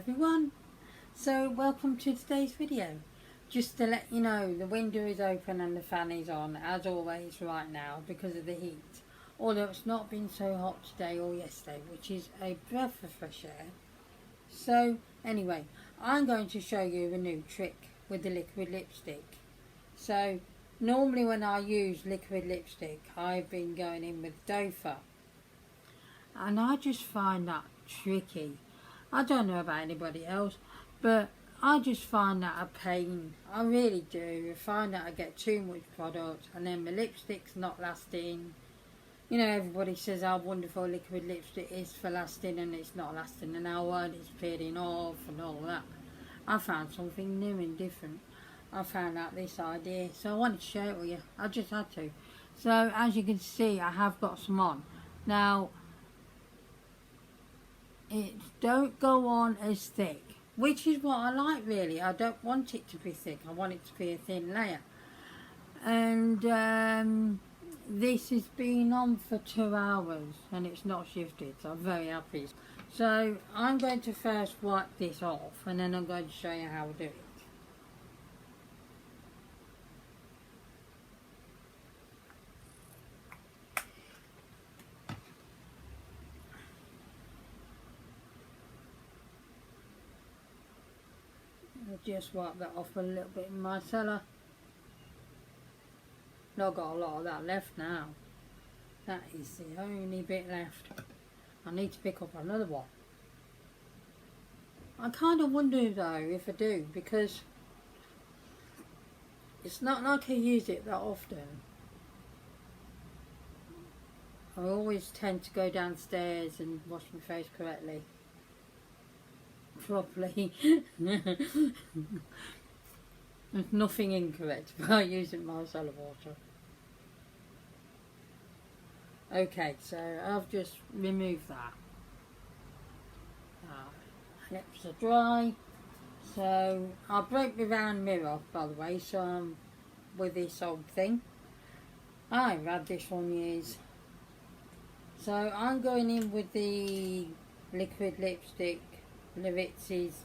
everyone, so welcome to today's video. Just to let you know, the window is open and the fan is on as always right now because of the heat, although it's not been so hot today or yesterday, which is a breath of fresh air. So anyway, I'm going to show you a new trick with the liquid lipstick. So normally when I use liquid lipstick, I've been going in with Dofer, and I just find that tricky. I don't know about anybody else, but I just find that a pain. I really do. I find that I get too much product and then my lipstick's not lasting. You know, everybody says how wonderful liquid lipstick is for lasting, and it's not lasting an hour and it's peeling off and all that. I found something new and different. I found out this idea, so I wanted to share it with you. I just had to. So as you can see, I have got some on. Now, it don't go on as thick, which is what I like really. I don't want it to be thick, I want it to be a thin layer. And this has been on for 2 hours and it's not shifted, so I'm very happy. So I'm going to first wipe this off and then I'm going to show you how I do it. I'll just wipe that off a little bit in my cellar. I've got a lot of that left now. That is the only bit left. I need to pick up another one. I kind of wonder though if I do, because it's not like I use it that often. I always tend to go downstairs and wash my face correctly. Properly. There's nothing incorrect about using micellar water. Okay, so I've just removed that. Lips are dry. So I broke my round mirror, by the way, so I'm with this old thing. I've had this one years. So I'm going in with the liquid lipstick, Laritzi's.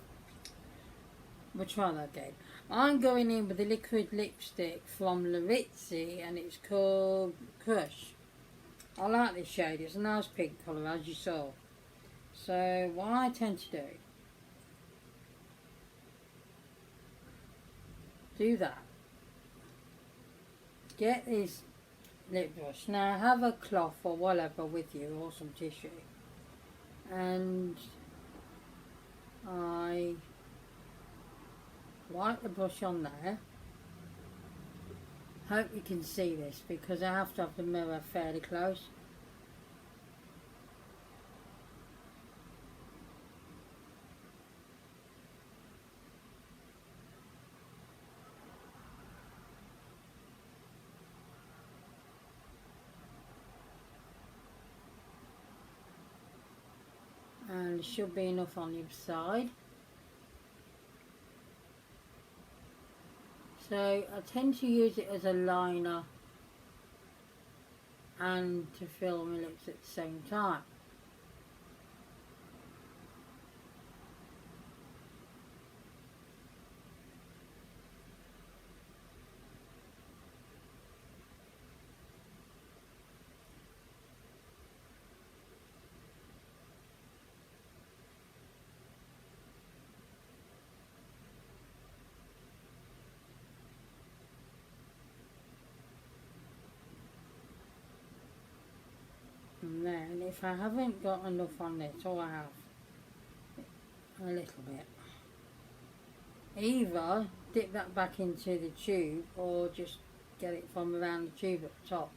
We'll try that again. I'm going in with the liquid lipstick from Laritzi and it's called Crush. I like this shade, it's a nice pink colour as you saw. So what I tend to do that. Get this lip brush. Now have a cloth or whatever with you or some tissue. And I wipe the brush on there. Hope you can see this because I have to have the mirror fairly close. And there should be enough on the other side. So I tend to use it as a liner and to fill my lips at the same time. And then if I haven't got enough on this, or I have a little bit, either dip that back into the tube or just get it from around the tube at the top.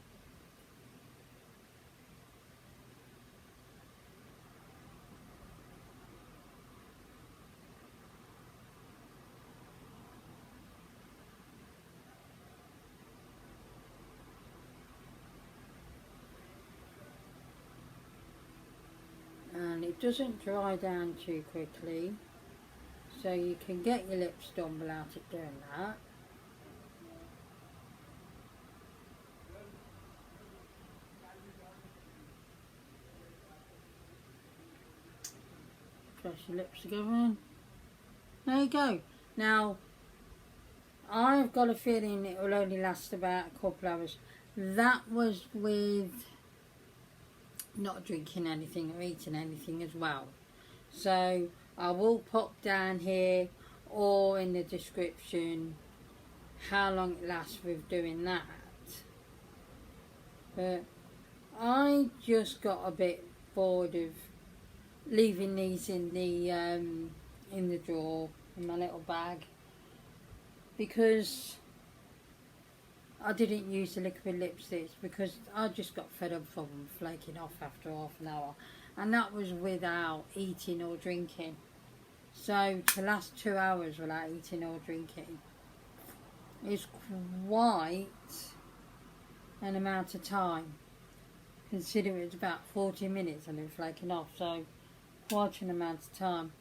And it doesn't dry down too quickly, so you can get your lips done without it doing that. Press your lips together. there you go. Now, I've got a feeling it will only last about a couple hours. That was with not drinking anything or eating anything as well. So I will pop down here or in the description how long it lasts with doing that. But I just got a bit bored of leaving these in the drawer in my little bag, because I didn't use the liquid lipsticks because I just got fed up from them flaking off after half an hour, and that was without eating or drinking. So to last 2 hours without eating or drinking is quite an amount of time, considering it's about 40 minutes and then flaking off, so quite an amount of time.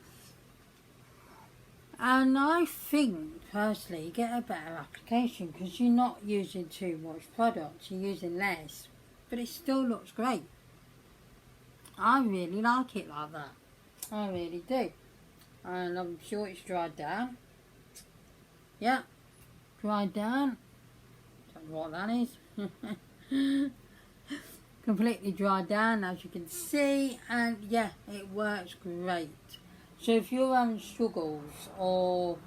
And I think personally you get a better application because you're not using too much product, you're using less, but it still looks great. I really like it like that, I really do. And I'm sure it's dried down. Yeah, dried down. Don't know what that is. Completely dried down, as you can see, and yeah, it works great. So if you're having struggles or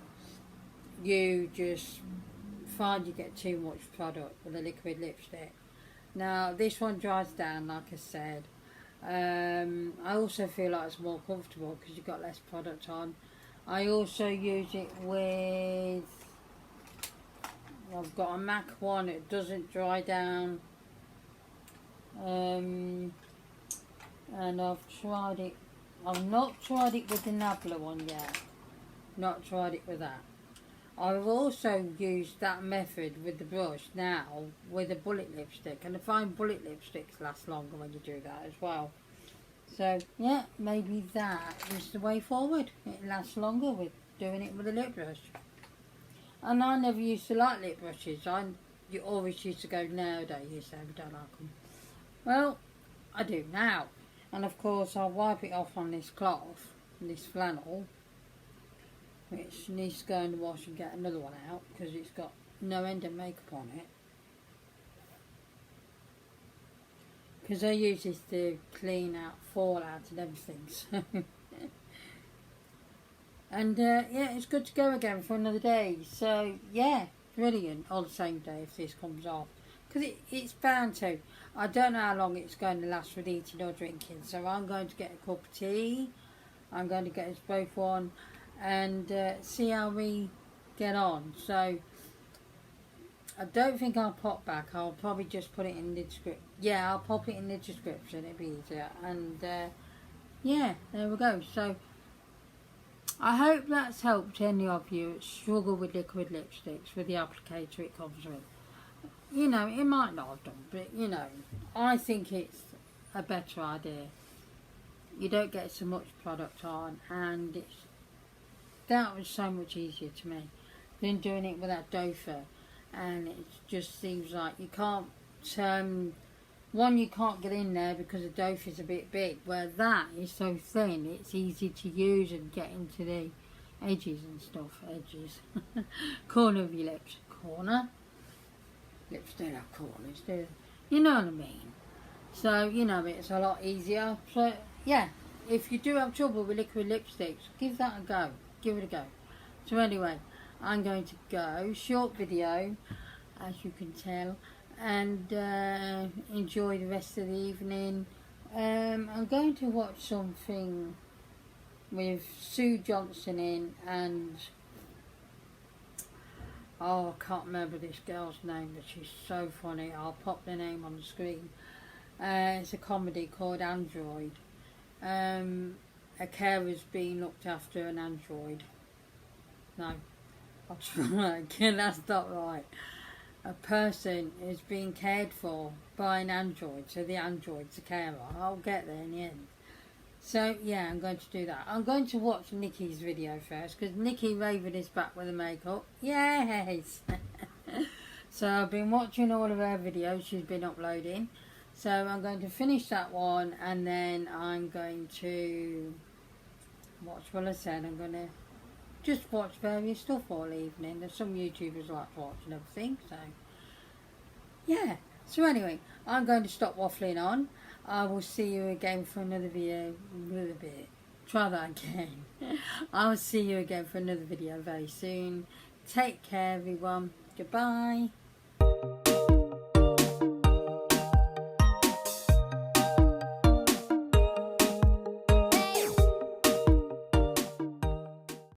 you just find you get too much product with a liquid lipstick, now this one dries down, like I said. I also feel like it's more comfortable because you've got less product on. I also use it with, I've got a MAC one, it doesn't dry down. And I've tried it, I've not tried it with the Nabla one yet, not tried it with that. I've also used that method with the brush now with a bullet lipstick, and I find bullet lipsticks last longer when you do that as well. So yeah, maybe that is the way forward. It lasts longer with doing it with a lip brush. And I never used to like lip brushes. You always used to go, nowadays you say we don't like them. Well, I do now. And of course I'll wipe it off on this cloth, this flannel, which needs to go in the wash and get another one out because it's got no end of makeup on it. Because I use this to clean out fallout and everything. So and yeah, it's good to go again for another day. So yeah, brilliant on the same day if this comes off. Because it's bound to. I don't know how long it's going to last with eating or drinking. So I'm going to get a cup of tea. I'm going to get us both one and see how we get on. So I don't think I'll pop back. I'll probably just put it in the description. Yeah, I'll pop it in the description. It'll be easier. And yeah, there we go. So I hope that's helped any of you that struggle with liquid lipsticks with the applicator it comes with. You know, it might not have done, but you know, I think it's a better idea. You don't get so much product on, and that was so much easier to me than doing it with that doe fur. And it just seems like you can't, one, you can't get in there because the doe is a bit big, where that is so thin, it's easy to use and get into the edges and stuff, corner of your lips, lips don't have corners, do they? You know what I mean? So, you know, it's a lot easier. So, yeah, if you do have trouble with liquid lipsticks, give that a go. Give it a go. So anyway, I'm going to go. Short video, as you can tell. And enjoy the rest of the evening. I'm going to watch something with Sue Johnson in, and oh, I can't remember this girl's name, but she's so funny. I'll pop the name on the screen. It's a comedy called Android. A carer's being looked after an android. No, I'll try again, that's not right. A person is being cared for by an android, so the android's a carer. I'll get there in the end. So yeah, I'm going to do that. I'm going to watch Nikki's video first, because Nikki Raven is back with the makeup. Yes! So I've been watching all of her videos she's been uploading. So I'm going to finish that one, and then I'm going to, what will I say? I'm going to just watch various stuff all evening. There's some YouTubers like to watch and everything, so yeah. So anyway, I'm going to stop waffling on. I will see you again for another video. Try that again. I will see you again for another video very soon. Take care, everyone. Goodbye.